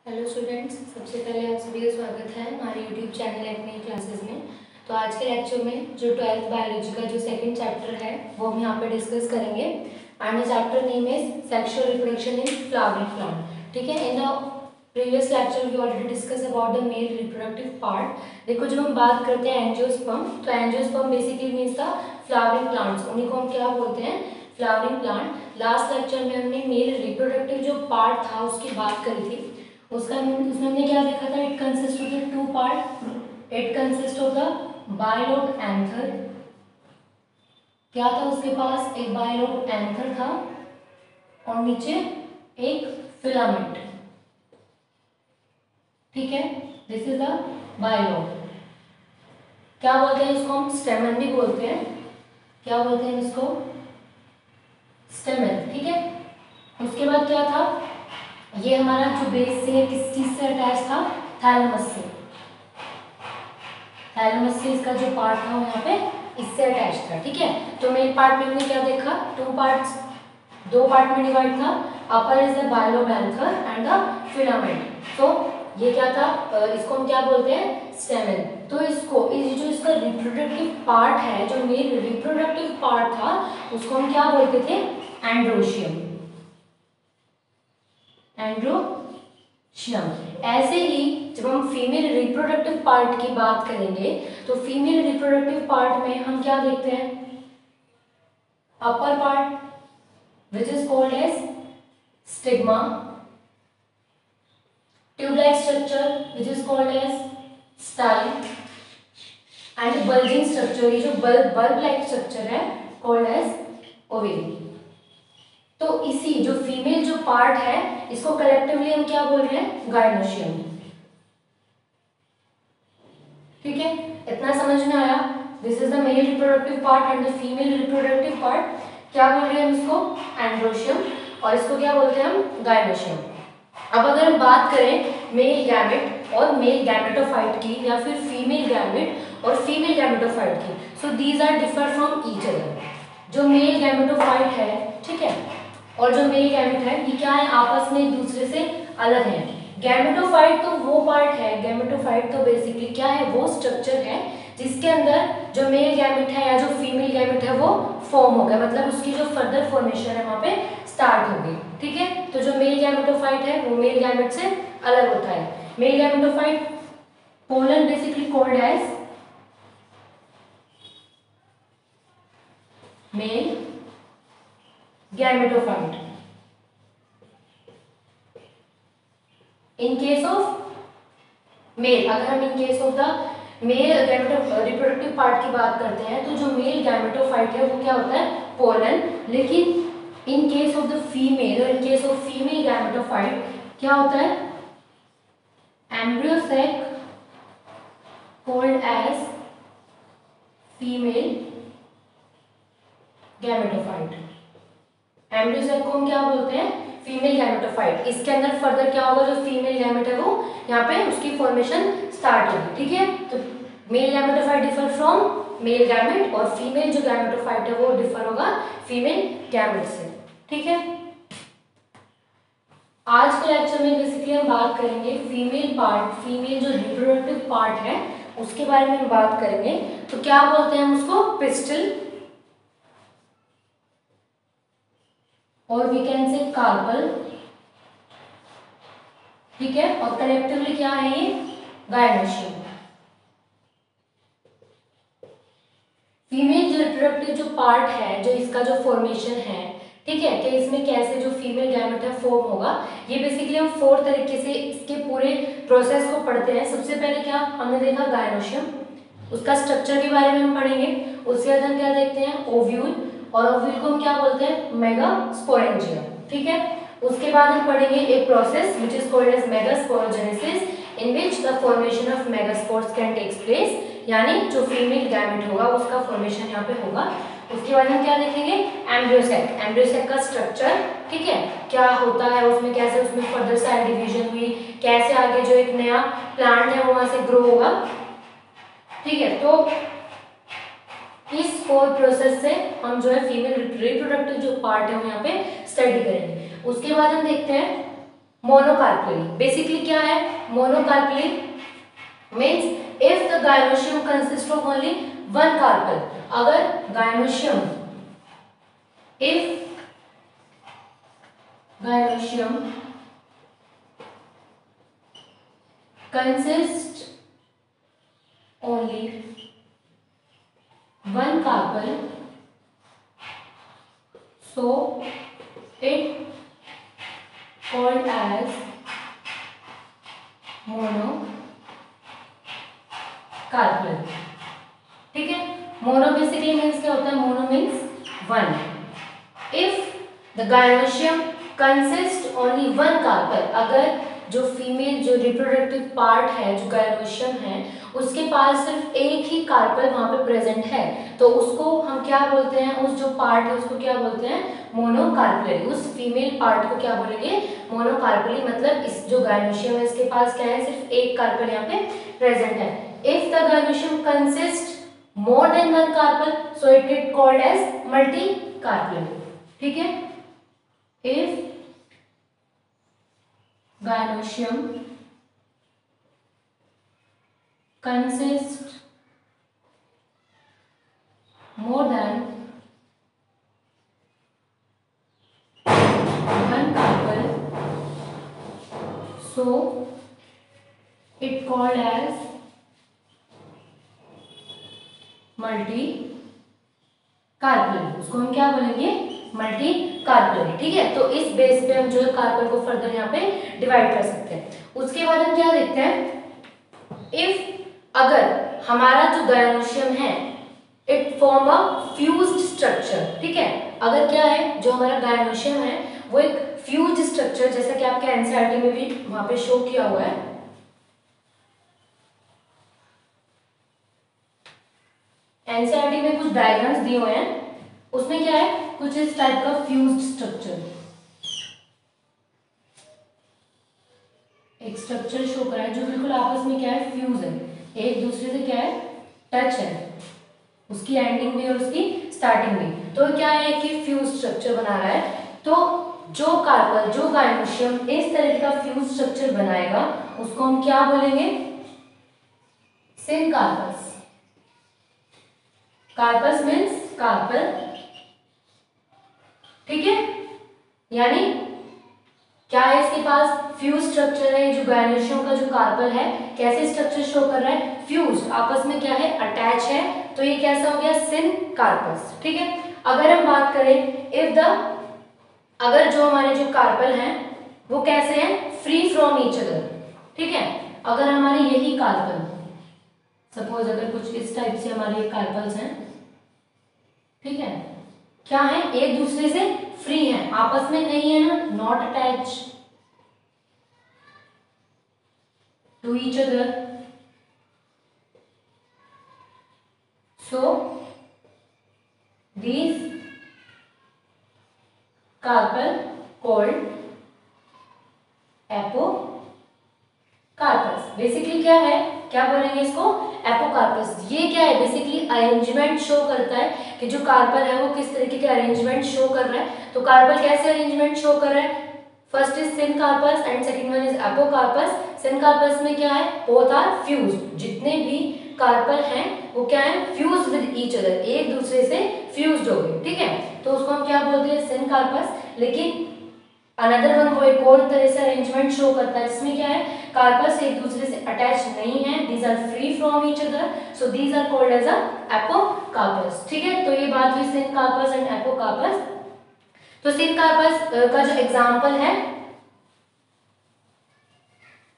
Hello students, सबसे पहले आप सभी का स्वागत है हमारे यूट्यूब चैनल एटमी क्लासेस में। तो आज के लेक्चर में जो 12th बायोलॉजी का जो सेकंड चैप्टर है वो हम यहाँ पे डिस्कस करेंगे। And the chapter name is sexual reproduction in flowering plant. ठीक है, in the previous lecture we already discuss about the male reproductive part. देखो, जब हम बात करते हैं एंजियोस्पर्म, तो angiosperm basically means the flowering plants, उन्हीं को हम क्या बोलते हैं, फ्लावरिंग प्लांट। लास्ट लेक्चर में हमने मेल रिप्रोडक्टिव जो पार्ट था उसकी बात करी थी। उसमें हमने क्या देखा था, it consist of the two part. It consist of the bilobed anther. क्या था उसके पास, एक बाइलोट एंथर था और नीचे एक फिलामेंट। ठीक है, दिस इज द बाइलोट। क्या बोलते हैं इसको, हम स्टेमन भी बोलते हैं। क्या बोलते हैं इसको, स्टेमन। ठीक है, उसके बाद क्या था, ये हमारा जो बेस से किस चीज से अटैच था, थैलेमस से। थैलेमस से इसका जो पार्ट था यहाँ पे इससे अटैच था। ठीक है, तो मेन पार्ट में हमने क्या देखा, दो पार्ट में डिवाइड था। Upper is the bilobed anther and the filament. तो ये क्या था, इसको हम क्या बोलते हैं, स्टेमन। तो इसको जो इसका रिप्रोडक्टिव पार्ट है, जो मेन रिप्रोडक्टिव पार्ट था, उसको हम क्या बोलते थे, एंड्रोशियम। एंड्रोशियम। ऐसे ही जब हम फीमेल रिप्रोडक्टिव पार्ट की बात करेंगे तो फीमेल रिप्रोडक्टिव पार्ट में हम क्या देखते हैं, upper part which is called as stigma, tube like structure which is called as style, and bulging structure, ये जो बल्ब लाइक स्ट्रक्चर है, कॉल्ड एज ओवेरी। तो इसी जो फीमेल जो पार्ट है इसको कलेक्टिवली हम क्या बोल रहे हैं, गायनोशियम। ठीक है, इतना समझ में आया। This is the male reproductive part and the female reproductive part क्या बोल रहे हैं हम इसको, एंड्रोशियम, और इसको क्या बोलते हैं हम, गायनोशियम। अब अगर हम बात करें मेल गैमेट और मेल गैमेटोफाइट की, या फिर फीमेल गैमेट और फीमेल गैमेटोफाइट की, so these are differ from each other. जो मेल गैमेटोफाइट है, ठीक है, और जो मेल गैमेट है, ये क्या है, आपस में एक दूसरे से अलग है। गैमेटोफाइट तो वो पार्ट है, गैमेटोफाइट तो बेसिकली क्या है, वो स्ट्रक्चर है जिसके अंदर जो मेल गैमेट है या जो फीमेल गैमेट है वो फॉर्म हो गया, मतलब उसकी जो फर्दर फॉर्मेशन है वहां पे स्टार्ट हो गई। ठीक है, तो जो मेल गैमेटोफाइट है वो मेल गैमेट से अलग होता है। Male gametophyte pollen basically called as male gametophyte. In case of male, अगर हम in case of the male reproductive part की बात करते हैं तो जो मेल गैमेटोफाइट है वो क्या होता है, पोलन। लेकिन in case of the female, in case of female gametophyte क्या होता है, embryo sac called as female gametophyte. Embryo sac को हम क्या बोलते हैं, फीमेल गैमेटोफाइट। इसके अंदर फर्दर क्या होगा, जो फीमेल गैमेट है वो यहाँ पे उसकी फॉर्मेशन स्टार्ट होगी। ठीक है, तो male gametophyte differ from mail gamete और फीमेल जो गैमेटोफाइट है वो डिफर होगा फीमेल गैमेट से। ठीक है, आज के लेक्चर में बेसिकली हम बात करेंगे फीमेल पार्ट, फीमेल जो रिप्रोडक्टिव पार्ट है उसके बारे में हम बात करेंगे। तो क्या बोलते हैं हम उसको, पिस्टल, और वी कैन से कार्पल। ठीक है, और कलेक्टिवली क्या है ये, गायनोशियम। फीमेल जो रिप्रोडक्टिव जो पार्ट है, जो इसका जो फॉर्मेशन है, ठीक है, कि इसमें कैसे जो फीमेल गैमेट है फॉर्म होगा, ये बेसिकली हम 4 तरीके से इसके पूरे प्रोसेस को पढ़ते हैं। सबसे पहले क्या हमने देखा, गायनोशियम, उसका स्ट्रक्चर के बारे में हम पढ़ेंगे। उसके बाद हम क्या देखते हैं, ओव्यूल, और ओव्यूल को हम क्या बोलते हैं, मेगास्पोरेंजिया। ठीक है, उसके बाद हम पढ़ेंगे एक process which is called as megasporogenesis, in which the formation of megaspores can takes place, यानी जो फीमेल गैमेट होगा उसका फॉर्मेशन यहाँ पे होगा। उसके बाद हम क्या देखेंगे, एम्ब्रियो सैक, एम्ब्रियो सैक का स्ट्रक्चर, ठीक है, क्या होता है उसमें, कैसे उसमें फर्दर साइड डिवीजन हुई, कैसे आगे जो एक नया प्लांट है वो वहां से ग्रो होगा। ठीक है, तो इस होल प्रोसेस से हम जो है फीमेल रिप्रोडक्टिव जो पार्ट है वो यहाँ पे स्टडी करेंगे। उसके बाद हम देखते हैं मोनोकार्पेली। बेसिकली क्या है monocarpellary? Means if the gynoecium consist of only one carpel, अगर gynoecium, if gynoecium consist only one carpel, so it called as monocarpal। ठीक है, मोनो बेसिकली मीन्स क्या होता है? Mono means one. If the gynoecium consist only one carpel, अगर जो female जो reproductive part है जो गायनोशियम है उसके पास सिर्फ एक ही कार्पल वहां पे प्रेजेंट है, तो उसको हम क्या बोलते हैं? उस जो पार्ट है उसको क्या बोलते हैं? मोनोकार्पेली। उस फीमेल पार्ट को क्या बोलेंगे? मोनोकार्पेली। मतलब इस जो गायनोशियम है इसके पास क्या है? सिर्फ एक कार्पल यहाँ पे प्रेजेंट है। If the gynoecium consist more than one carpel, so it is called as multi carpellary. ठीक है, if gynoecium consists more than one carpel, so it called as multi कार्पेली। उसको हम क्या बोलेंगे? Multi carpellary. ठीक है, तो इस बेस पे हम जो है कार्पल को फर्दर यहाँ पे डिवाइड कर सकते हैं। उसके बाद हम क्या देखते हैं? इफ अगर हमारा जो गायनोशियम है it form a fused structure. ठीक है, अगर क्या है जो हमारा गायनोशियम है वो एक फ्यूज्ड स्ट्रक्चर, जैसा कि आपके एनसीईआरटी में भी वहां पे शो किया हुआ है, एनसीईआरटी में कुछ डायग्राम्स दिए हुए हैं, उसमें क्या है? कुछ इस टाइप का फ्यूज्ड स्ट्रक्चर, एक स्ट्रक्चर शो करा है जो बिल्कुल आपस में क्या है? फ्यूज है, एक दूसरे से क्या है? टच है, उसकी एंडिंग भी और उसकी स्टार्टिंग भी। तो क्या है कि फ्यूज स्ट्रक्चर बना रहा है। तो जो कार्पल जो गायनोशियम इस तरह का फ्यूज स्ट्रक्चर बनाएगा उसको हम क्या बोलेंगे? सिनकार्पस। Carpous means carpel. ठीक है, यानी क्या है? इसके पास फ्यूज स्ट्रक्चर है। जो गायनोशियम का जो कार्पल है कैसे स्ट्रक्चर शो कर रहा है? फ्यूज, आपस में क्या है? अटैच है। तो ये कैसा हो गया? सिनकार्पस। ठीक है, अगर हम बात करें अगर जो हमारे जो कार्पल हैं वो कैसे हैं? Free from each other. ठीक है, अगर हमारे यही कार्पल, सपोज अगर कुछ इस टाइप से हमारे ये कार्पल्स हैं, ठीक है, क्या है? एक दूसरे से फ्री है, आपस में नहीं है ना, not attach to each other, so these carpel called apocarpous. Basically क्या है? क्या बोलेंगे इसको? एपोकार्पस। ये क्या है? बेसिकली अरेंजमेंट शो करता है कि जो कार्पल है वो किस तरीके के अरेंजमेंट शो कर रहा है। तो कार्पल कैसे अरेंजमेंट शो कर रहा है? First is syncarpous and second one is apocarpous. Syncarpous में क्या है? Both are fused. जितने भी कार्पल हैं वो क्या है? फ्यूज विद ईच अदर, एक दूसरे से फ्यूज्ड हो गए। ठीक है, तो उसको हम क्या बोलते हैं? सिनकार्पस। लेकिन अनदर वन वो एक और तरह से अरेंजमेंट शो करता है जिसमें क्या है? कार्पस एक दूसरे से अटैच नहीं है, these are free from each other, so these are called as a apocarpous. ठीक है, तो ये बात हुई सिनकार्पस एंड एपोकार्पस। तो सिनकार्पस का जो एग्जांपल है,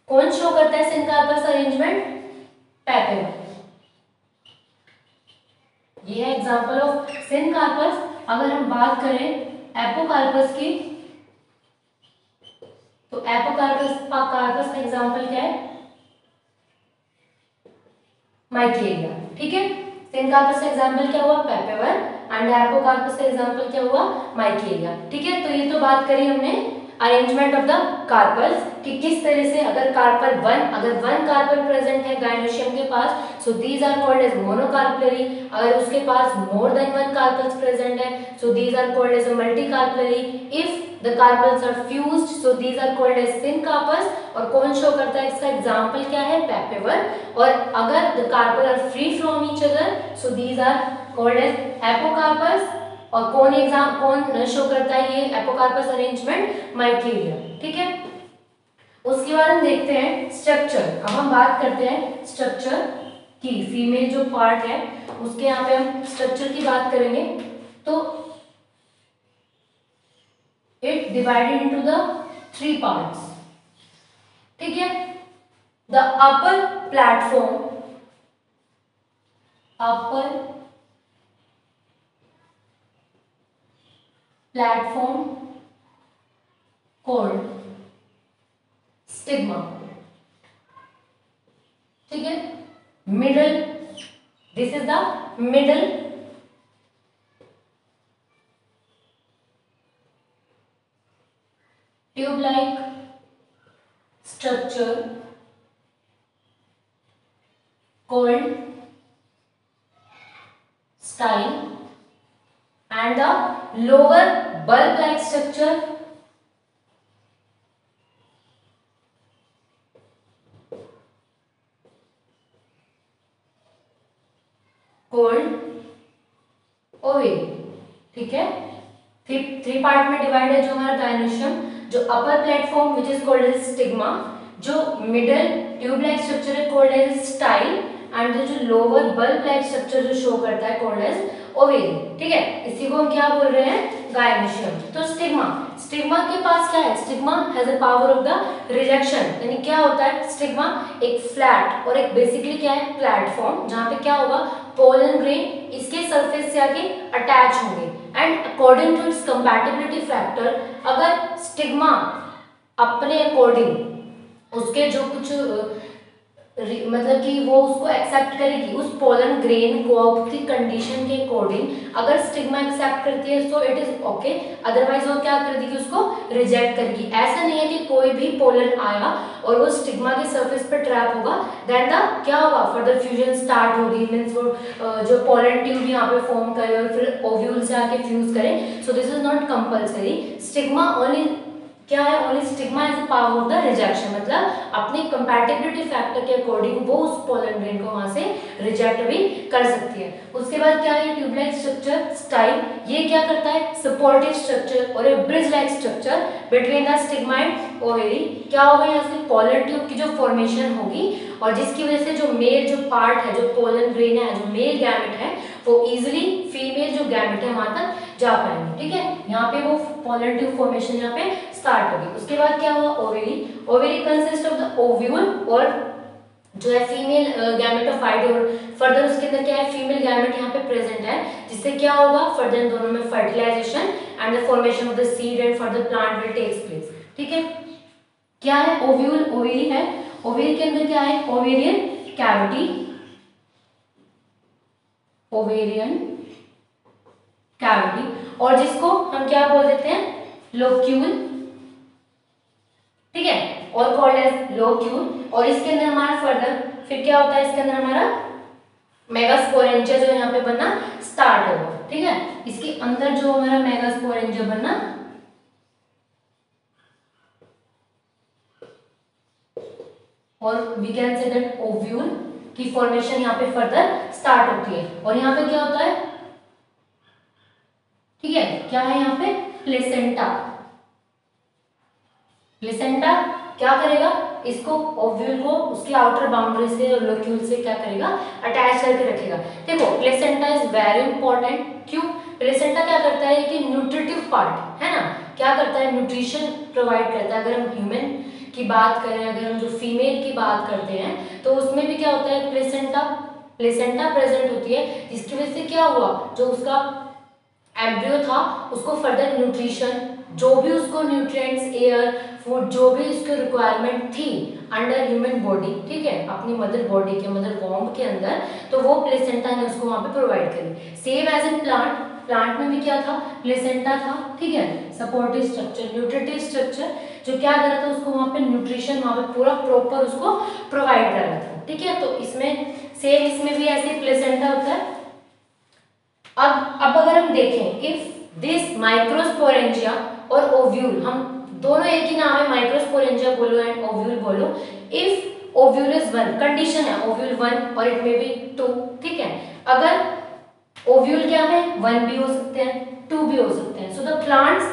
कौन शो करता है सिनकार्पस अरेंजमेंट? पेपेवर। ये है एग्जांपल ऑफ सिनकार्पस। अगर हम बात करें एपोकार्पस की, तो एपोकार्पस का एग्जांपल क्या है? माइकेलिया। ठीक है, सिनकार्पस का एग्जांपल क्या हुआ? पेपेवर। एंड एपोकार्पस का एग्जांपल क्या हुआ? माइकेलिया। ठीक है, तो ये तो बात करी हमने अरेंजमेंट ऑफ द कार्पल्स, कि किस तरह से अगर अगर वन कार्पल प्रेजेंट है गायनोशियम के पास, so these are called as monocarpellary. अगर उसके पास more than one carpels present है, so these are called as multicarpellary. If the carpels are fused, so these are called as syncarpous. और कौन show करता है, इसका एग्जांपल क्या है, पेपेवर। और अगर the carpel are free from each other, so these are called as apocarpous. और कौन शो करता है ये एपोकार्पस अरेंजमेंट, माइक्लीरियम। ठीक है, उसके बाद हम देखते हैं स्ट्रक्चर। अब हम बात करते हैं स्ट्रक्चर की, फीमेल जो पार्ट है उसके यहाँ पे हम स्ट्रक्चर की बात करेंगे। तो it divided into the 3 parts. ठीक है, the upper platform called stigma. ठीक है, middle, this is the middle tube like structure called style, and the lower bulb like structure called ovary. ठीक है, थ्री पार्ट में डिवाइड है जो हमारा गायनोशियम। जो upper platform which is called as stigma, जो मिडल ट्यूब लाइक स्ट्रक्चर है called as style, and जो लोअर बल्ब लाइक स्ट्रक्चर जो शो करता है कॉल्ड एज ओवेरी। ठीक है, इसी को हम क्या बोल रहे हैं, गायनोशियम। तो स्टिग्मा के पास क्या है, stigma has a power of the rejection. यानी क्या होता है, स्टिग्मा एक फ्लैट और एक बेसिकली क्या है, प्लेटफॉर्म, जहां पे क्या होगा, पोलन ग्रेन इसके सरफेस से आके अटैच होंगे। And according to its compatibility factor, अगर स्टिग्मा अपने अकॉर्डिंग उसके जो कुछ मतलब कि वो उसको एक्सेप्ट करेगी, उस पोलन ग्रेन को की कंडीशन के अकॉर्डिंग अगर स्टिग्मा एक्सेप्ट करती है तो इट इज ओके, अदरवाइज वो क्या कर देगी, उसको रिजेक्ट करेगी। ऐसा नहीं है कि कोई भी पोलन आया और वो स्टिग्मा के सरफेस पे ट्रैप होगा, देन द क्या होगा, फर्दर फ्यूजन स्टार्ट होगी, मींस वो जो पोलन ट्यूब यहाँ पे फॉर्म करे और फिर ओव्यूल से आके फ्यूज करे। So this is not compulsory. Stigma only क्या है, only stigma is the power of the rejection, मतलब अपने कंपैटिबिलिटी फैक्टर के अकॉर्डिंग वो उस पोलन ग्रेन को वहां से रिजेक्ट भी कर सकती है। उसके बाद क्या है, ट्यूब लाइक स्ट्रक्चर स्टाइल, ये क्या करता है, सपोर्टिव स्ट्रक्चर और एक bridge like structure between the stigma and ovary. क्या होगा, यहाँ से पोलन ट्यूब की जो फॉर्मेशन होगी और जिसकी वजह से जो मेल जो पार्ट है, जो पोलन ग्रेन है, जो मेल गैमेट है, वो इजिली फीमेल जो गैमेट है वहां तक जा पाएंगे। ठीक है, यहाँ पे वो पोलन ट्यूब फॉर्मेशन यहाँ पे स्टार्ट होगी। उसके बाद क्या हुआ, ovary consist of the ovule और जो है फीमेल गैमेट ऑफ फाइट, और फर्दर उसके अंदर क्या है, फीमेल गैमेट यहाँ पे प्रेजेंट है, जिससे क्या होगा, फर्दर इन दोनों में fertilization and the formation of the seed and further plant will takes place. ठीक है, क्या है, ओव्यूल ओवेरी है, ओवेरी के अंदर क्या है, ओवेरियन कैविटी, ओवेरियन कैविटी, और जिसको हम क्या बोल देते हैं, लोक्यूल। ठीक है, और कॉल्ड एज लोक्यूल। और इसके अंदर हमारा फर्दर फिर क्या होता है, इसके अंदर हमारा मेगास्पोरेंजिया जो यहाँ पे बनना स्टार्ट होगा। ठीक है, इसके अंदर जो हमारा मेगास्पोरेंजिया बनना और we can say that ovule की फॉर्मेशन यहाँ पे फर्दर स्टार्ट होती है। और यहाँ पे क्या होता है, ठीक है, क्या है यहाँ पे, प्लेसेंटा। प्लेसेंटा क्या करेगा, इसको ओव्यूल को उसकी आउटर बाउंड्री से और लोक्यूल से क्या करेगा, अटैच करके रखेगा। देखो प्लेसेंटा इज वेरी इंपॉर्टेंट, क्यों, प्लेसेंटा क्या करता है कि न्यूट्रिटिव पार्ट है ना, क्या करता है, न्यूट्रिशन प्रोवाइड करता है। अगर हम ह्यूमन की बात करें, अगर हम जो फीमेल की बात करते हैं, तो उसमें भी क्या होता है, प्लेसेंटा प्रेजेंट होती है, जिसकी वजह से क्या हुआ, जो उसका एम्ब्रियो था उसको फर्दर न्यूट्रिशन, जो भी उसको न्यूट्रिएंट्स, एयर, फूड, जो भी उसकी रिक्वायरमेंट थी अंडर ह्यूमन बॉडी, ठीक है, अपनी मदर बॉडी के, मदर वॉम्ब के अंदर, तो वो प्लेसेंटा ने उसको वहां पे प्रोवाइड करी। Same as in plant, plant में भी क्या था, प्लेसेंटा था, ठीक है, सपोर्टिव स्ट्रक्चर, न्यूट्रिटिव स्ट्रक्चर, जो क्या कर रहा था उसको वहां पे न्यूट्रिशन वहां पे पूरा प्रॉपर उसको प्रोवाइड कर रहा था, ठीक है। तो इसमें सेम इसमें भी ऐसे प्लेसेंटा होता है। अब अगर हम देखें, इफ दिस माइक्रोस्पोरेंजिया और ओव्यूल, हम दोनों एक ही नाम है, माइक्रोस्पोरेंजिया बोलो एंड ओव्यूल बोलो। इफ ओव्यूल इज 1, कंडीशन है ओव्यूल 1 और इट मे बी 2, ठीक है। अगर ओव्यूल क्या है, 1 भी हो सकते हैं, 2 भी हो सकते हैं। सो द प्लांट्स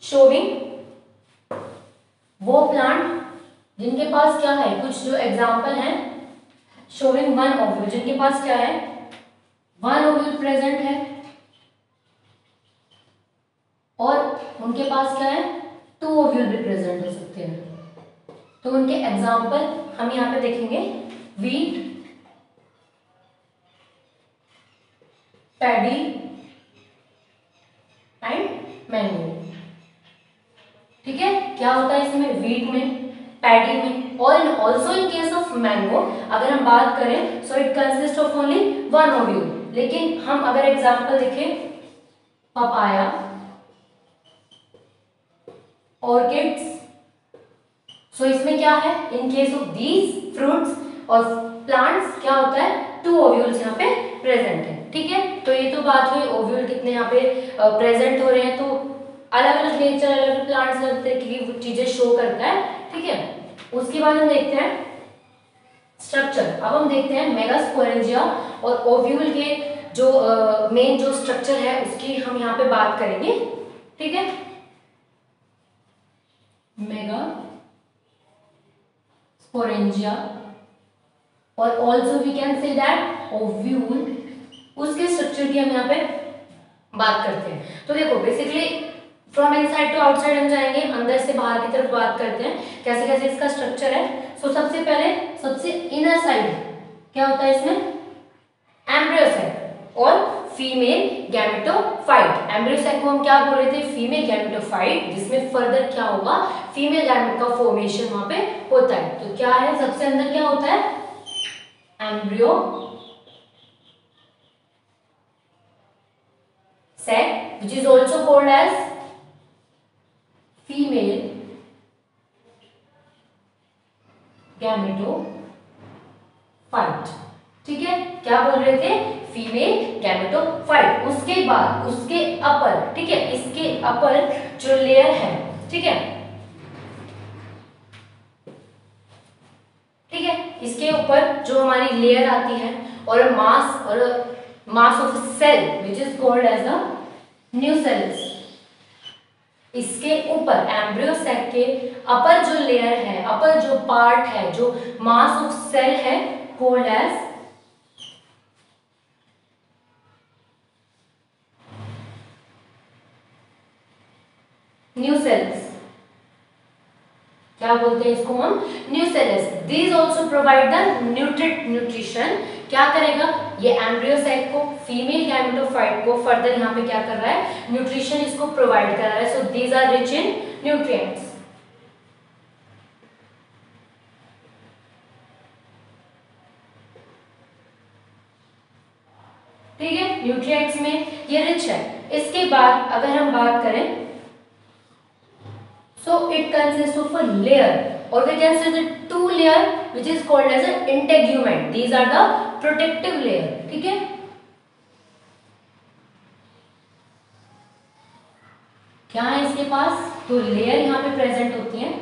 शोविंग, वो प्लांट जिनके पास क्या है, कुछ जो एग्जांपल हैं शोविंग 1 ओव्यूल, जिनके पास क्या है 1 ओव्यूल प्रेजेंट है और उनके पास क्या है 2 ओव्यूल भी प्रेजेंट हो सकते हैं। तो उनके एग्जांपल हम यहां पे देखेंगे, वीट, पैडी एंड मैंगो, ठीक है। क्या होता है इसमें, वीट में, पैडी में, और also in case of mango अगर हम बात करें, so it consist of only 1 ovule. लेकिन हम अगर एग्जांपल देखें, पपाया, ऑर्किड्स, सो इसमें क्या है, इन केस ऑफ दीज फ्रूट्स और प्लांट्स क्या होता है 2 ओव्यूल्स यहाँ पे प्रेजेंट है, ठीक है। तो ये तो बात हुई ओव्यूल कितने यहाँ पे प्रेजेंट हो रहे हैं। तो अलग अलग नेचर, अलग अलग प्लांट्स अलग तरीके की चीजें शो करता है, ठीक है। उसके बाद हम देखते हैं स्ट्रक्चर। अब हम देखते हैं मेगास्पोरेंजिया और ओव्यूल के जो मेन जो स्ट्रक्चर है उसकी हम यहाँ पे बात करेंगे, ठीक है। मेगा स्पोरेंजिया और also we can say that ovule, उसके स्ट्रक्चर की हम यहाँ पे बात करते हैं। तो देखो basically from inside to outside हम जाएंगे, अंदर से बाहर की तरफ बात करते हैं कैसे कैसे इसका स्ट्रक्चर है। सो सबसे पहले सबसे इनर साइड क्या होता है इसमें, एम्ब्रियोसाइट और फीमेल गैमेटोफाइट। एम्ब्रियोसाइट को हम क्या बोल रहे थे, फीमेल गैमेटोफाइट, जिसमें फर्दर क्या होगा फीमेल गैमेट का फॉर्मेशन वहां पे होता है। तो क्या है, सबसे अंदर क्या होता है, embryo sac, which is also called as female gametophyte, ठीक है। क्या बोल रहे थे, फीमेल गैमेटोफाइट। उसके बाद उसके अपर, ठीक है, इसके अपर जो लेयर है, ठीक है, ठीक है, इसके ऊपर जो हमारी लेयर आती है और mass of cell which is called as the nucellus, इसके ऊपर एम्ब्रियो सैक के अपर जो लेयर है, अपर जो पार्ट है, जो मास ऑफ सेल है, कॉल्ड एज न्यूसेल्स। क्या बोलते हैं इसको हम, nucellus. These also provide the nutrition. क्या करेगा ये एम्ब्रियोसाइट को, फीमेल गैमेटोफाइट को फर्दर यहाँ पे क्या कर रहा है, न्यूट्रिशन इसको प्रोवाइड कर रहा है। So these are rich in nutrients, ठीक है, न्यूट्रिएंट्स में ये रिच है। इसके बाद अगर हम बात करें, so it consists of a layer or we can say the 2 layer which is called as an integument. These are the protective layer, ठीक है। क्या है इसके पास, तो लेयर यहाँ पे प्रेजेंट होती है,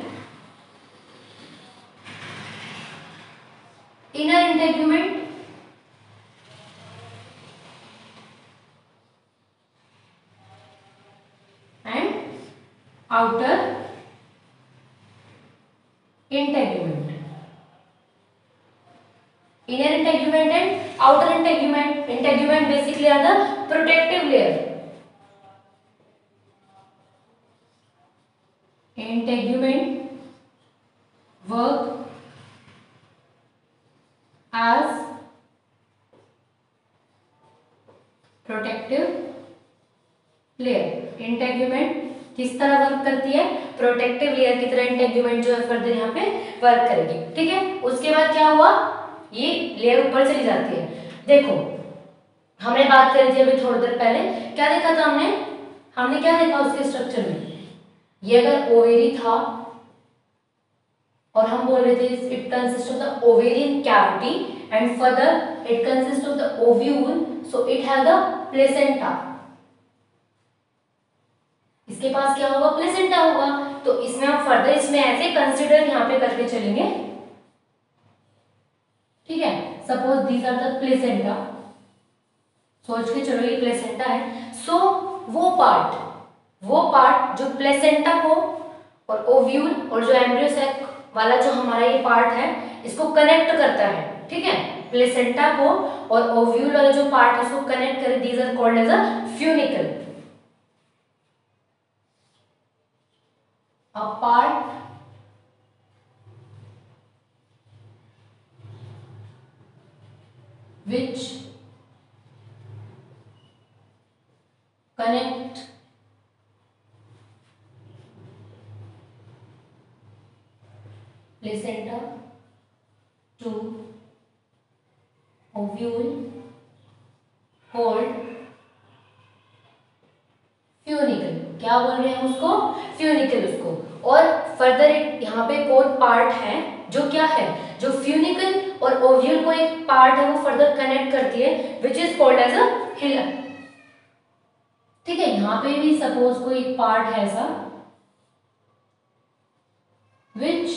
inner integument and outer integument, inner integument and outer integument. Integument basically are the protective layer. Integument work as protective layer. Integument किस तरह वर्क करती है, प्रोटेक्टिव लेयर की तरह इंटेग्यूमेंट जो है फर्दर यहाँ पे वर्क करेगी, ठीक है। उसके बाद क्या हुआ, ये लेयर ऊपर चली जाती है। देखो हमने बात करी थी अभी थोड़ी देर पहले, क्या देखा था हमने क्या देखा उसके स्ट्रक्चर में, ये अगर ओवेरी था और हम बोल रहे थे it consist of the ovarian cavity and further it consist of the ovule, so it has the placenta. इसके पास क्या होगा, प्लेसेंटा होगा। तो इसमें हम फर्दर इसमें ऐसे कंसीडर यहाँ पे करके चलेंगे, ठीक है। Suppose these are the placenta, सोच के चलो ये प्लेसेंटा है। सो वो पार्ट जो प्लेसेंटा को और ओव्यूल और जो एम्ब्रियो सैक वाला जो हमारा ये पार्ट है इसको कनेक्ट करता है, ठीक है। प्लेसेंटा को और ओव्यूल वाला जो पार्ट है उसको कनेक्ट करे, these are called as a funicle. A part which connect placenta to ovule called funicle. क्या बोल रहे हैं उसको, फ्यूनिकल उसको। और फर्दर यहाँ पे कोर पार्ट है जो क्या है, जो फ्यूनिकल और ओव्यूल को एक पार्ट है वो फर्दर कनेक्ट करती है, which is called as a hilum, ठीक है। यहाँ पे भी सपोज कोई एक पार्ट है ऐसा which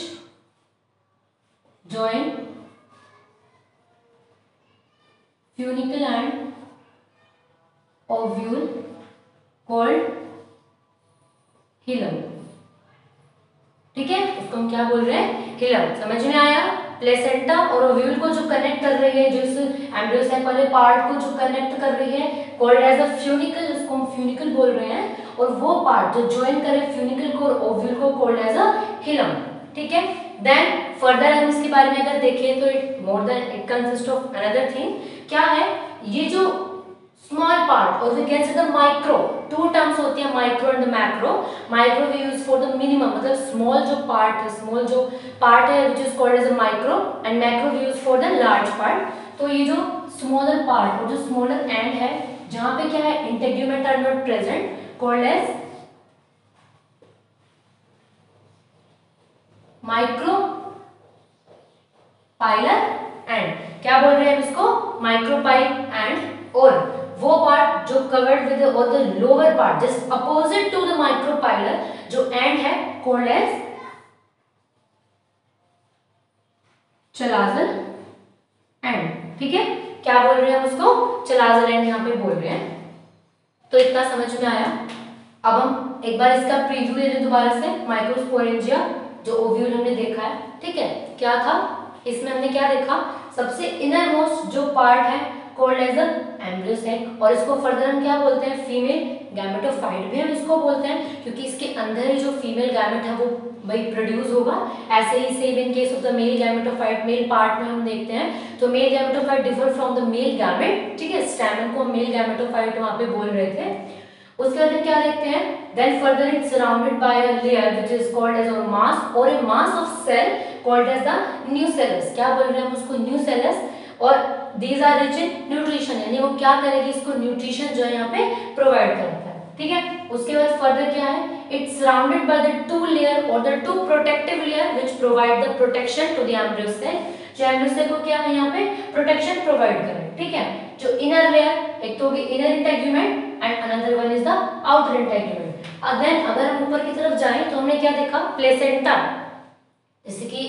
join funicle and ovule called hilum, ठीक है। इसको हम क्या बोल रहे हैं, हिलम। समझ में आया। प्लेसेंटा और ओव्यूल को जो कनेक्ट कर रही है, जो इस एम्ब्रियो सैक वाले पार्ट को जो कनेक्ट कर रही है, कॉल्ड एज अ फ्यूनिकल, उसको हम फ्यूनिकल बोल रहे हैं। और वो पार्ट जो ज्वाइन करे फ्यूनिकल को और ओव्यूल को, कॉल्ड एज अ हिलम, ठीक है। देन फर्दर हम इसके बारे में अगर देखें तो it more than it consist of another thing. क्या है, ये जो स्मॉल पार्ट और we can say the micro, two terms होती है micro and the macro. Micro we use for the minimum, मतलब स्मॉल जो पार्ट है, स्मॉल जो पार्ट है which is called as a micro, and macro we use for the large part. तो ये जो स्मॉलर पार्ट और जो स्मॉलर एंड है जहां पे क्या है, integument are not present, called as micropylar end. क्या बोल रहे हैं इसको, माइक्रोपाइल एंड। और वो पार्ट जो कवर्ड विद और the lower part just opposite to the micropylar जो एंड है, कॉल्ड एज चलाजल एंड, ठीक है। क्या बोल रहे हैं हम उसको, चलाजल एंड यहाँ पे बोल रहे हैं। तो इतना समझ में आया। अब हम एक बार इसका प्रीव्यू ले लें दोबारा से। माइक्रोस्पोरेंजिया जो ओव्यूल हमने देखा है, ठीक है। क्या था इसमें, हमने क्या देखा, सबसे इनर मोस्ट जो पार्ट है कॉल्ड एज एम्ब्रियो सैक, और इसको फर्दर हम क्या बोलते हैं, फीमेल गैमेटोफाइट भी हम इसको बोलते हैं, क्योंकि इसके अंदर ही जो फीमेल गैमेट है वो वही प्रोड्यूस होगा। ऐसे ही same in case of the male gametophyte, male part में हम देखते हैं तो male gametophyte differ from the male gamete, ठीक है। स्टैमेन को हम मेल गैमेटोफाइट वहां पे बोल रहे थे। उसके बाद क्या देखते हैं, then further it's surrounded by a layer which is called as और मास, और a mass of cell called as the nucellus. क्या बोल रहे हैं हम उसको, न्यूसेलस। और these are rich in nutrition, यानी वो क्या करेगी, इसको न्यूट्रिशन जो है यहाँ पे प्रोवाइड करता है, ठीक है। उसके बाद फर्दर क्या है, it's surrounded by the two layer और the two protective layer which provide the protection to the embryo sac. जो एम्ब्रियो सैक को क्या है यहाँ पे प्रोटेक्शन प्रोवाइड कर रहे हैं, ठीक है। जो इनर लेयर, एक तो होगी inner integument and another one is the outer integument. Then अगर हम ऊपर की तरफ जाएं तो हमने क्या देखा, प्लेसेंटा, जैसे कि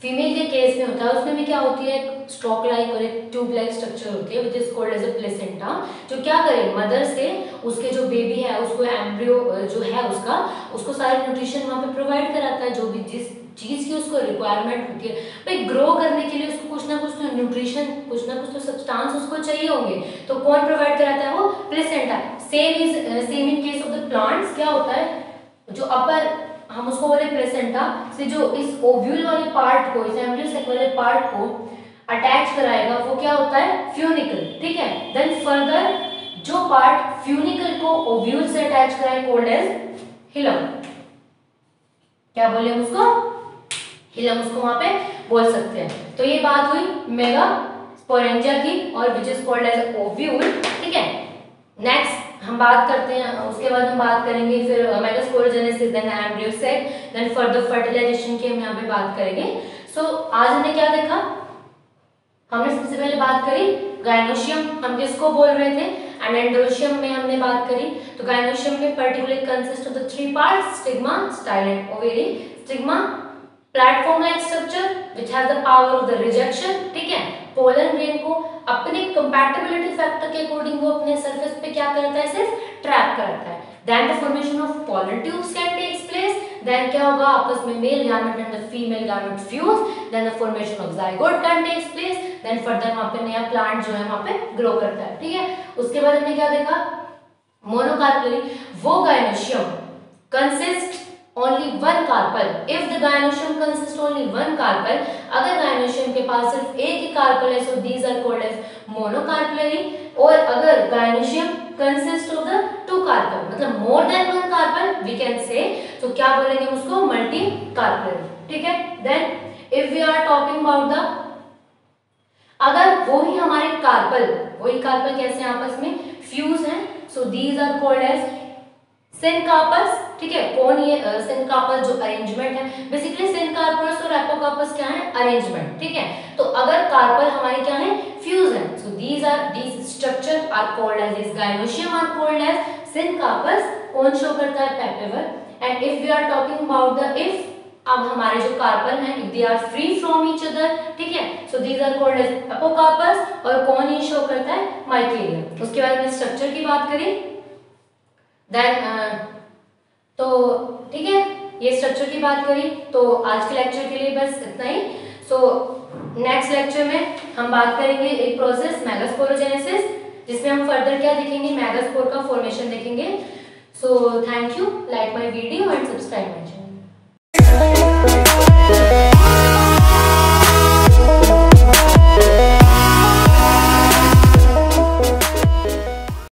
फीमेल के केस में होता है, उसमें भी क्या होती है, एक स्टॉक लाइक और एक ट्यूब लाइक स्ट्रक्चर होती है which is called as a placenta, जो क्या करे, मदर से उसके जो बेबी है उसको एम्ब्रियो जो है उसको सारे न्यूट्रिशन वहाँ पे प्रोवाइड कराता है, जो भी जिस चीज की उसको रिक्वायरमेंट होती है। भाई ग्रो करने के लिए उसको कुछ ना कुछ तो न्यूट्रिशन, कुछ ना कुछ तो सब्सटेंस उसको चाहिए होंगे, तो कौन प्रोवाइड कराता है, वो placenta. Same in case of the plants क्या होता है, जो अपर हम उसको बोले प्लेसेंटा से जो इस ओव्यूल वाले पार्ट को, इस एम्ब्रियो सैक वाले पार्ट को अटैच कराएगा, वो क्या होता है, फ्यूनिकल, ठीक है। देन फर्दर जो पार्ट फ्यूनिकल को ओव्यूल से अटैच कराए कॉल्ड एज हिलम। क्या बोले हम उसको, हिलम, उसको वहां पे बोल सकते हैं। तो ये बात हुई मेगा स्पोरेंजिया की, और which is called as ovule. ठीक है, नेक्स्ट हम बात करते हैं, उसके बाद हम बात करेंगे फिर megasporogenesis, then embryo set, then further fertilization की हम यहाँ पे बात करेंगे। सो आज हमने क्या देखा, हमने सबसे पहले बात करी गायनोशियम, हम किसको बोल रहे थे, एंडोशियम में हमने बात करी। तो गायनोशियम में particularly consist of the 3 parts, stigma, style and ovary. Stigma platform like structure which has the power of the rejection. ठीक है, पोलन ग्रेन को अपने कंपैटिबिलिटी फैक्टर के अकॉर्डिंग वो अपने सरफेस पे क्या करता है, सिर्फ ट्रैप करता है। Then the formation of pollen tubes can takes place, then क्या होगा, आपस में male gamete and the female gamete fuse, then the formation of zygote can takes place, then further वहां पे नया प्लांट जो है वहां पे ग्रो करता है। ठीक है, उसके बाद हमने क्या देखा, मोनोकार्पली, वो gynoecium consist only one carpel. If the gynoecium consists only one carpel, अगर gynoecium के पास सिर्फ एक ही carpel है, so these are called as monocarpellary. और अगर gynoecium consists of the 2 carpel, मतलब more than 1 carpel, we can say, तो क्या बोलेंगे उसको, multicarpellary. ठीक है, then if we are talking about the, अगर वो ही हमारे कार्पल, वही कार्पल कैसे आपस में फ्यूज हैं, so these are called as syncarpous. ठीक है, कौन ये सिनकार्पस जो अरेंजमेंट है, बेसिकली सिनकार्पस और एपोकार्पस क्या है, अरेंजमेंट। ठीक है, तो अगर कार्पल हमारे क्या है, फ्यूज है, so these structure are called as, this gynoecium are called as syncarpous. कौन शो करता है, papaver. And if we are talking about the, if अब हमारे जो कार्पल हैं, if they are free from each other, ठीक है, so these are called as apocarpous. और कौन ये शो करता है, माइकेलियम। उसके बाद में स्ट्रक्चर की बात करें, देन तो ठीक है, ये स्ट्रक्चर की बात करी। तो आज के लेक्चर के लिए बस इतना ही। सो नेक्स्ट लेक्चर में हम बात करेंगे एक प्रोसेस मेगास्पोरोजेनेसिस, जिसमें हम फर्दर क्या देखेंगे, मेगास्पोर का फॉर्मेशन देखेंगे। So thank you, like my video and subscribe my channel.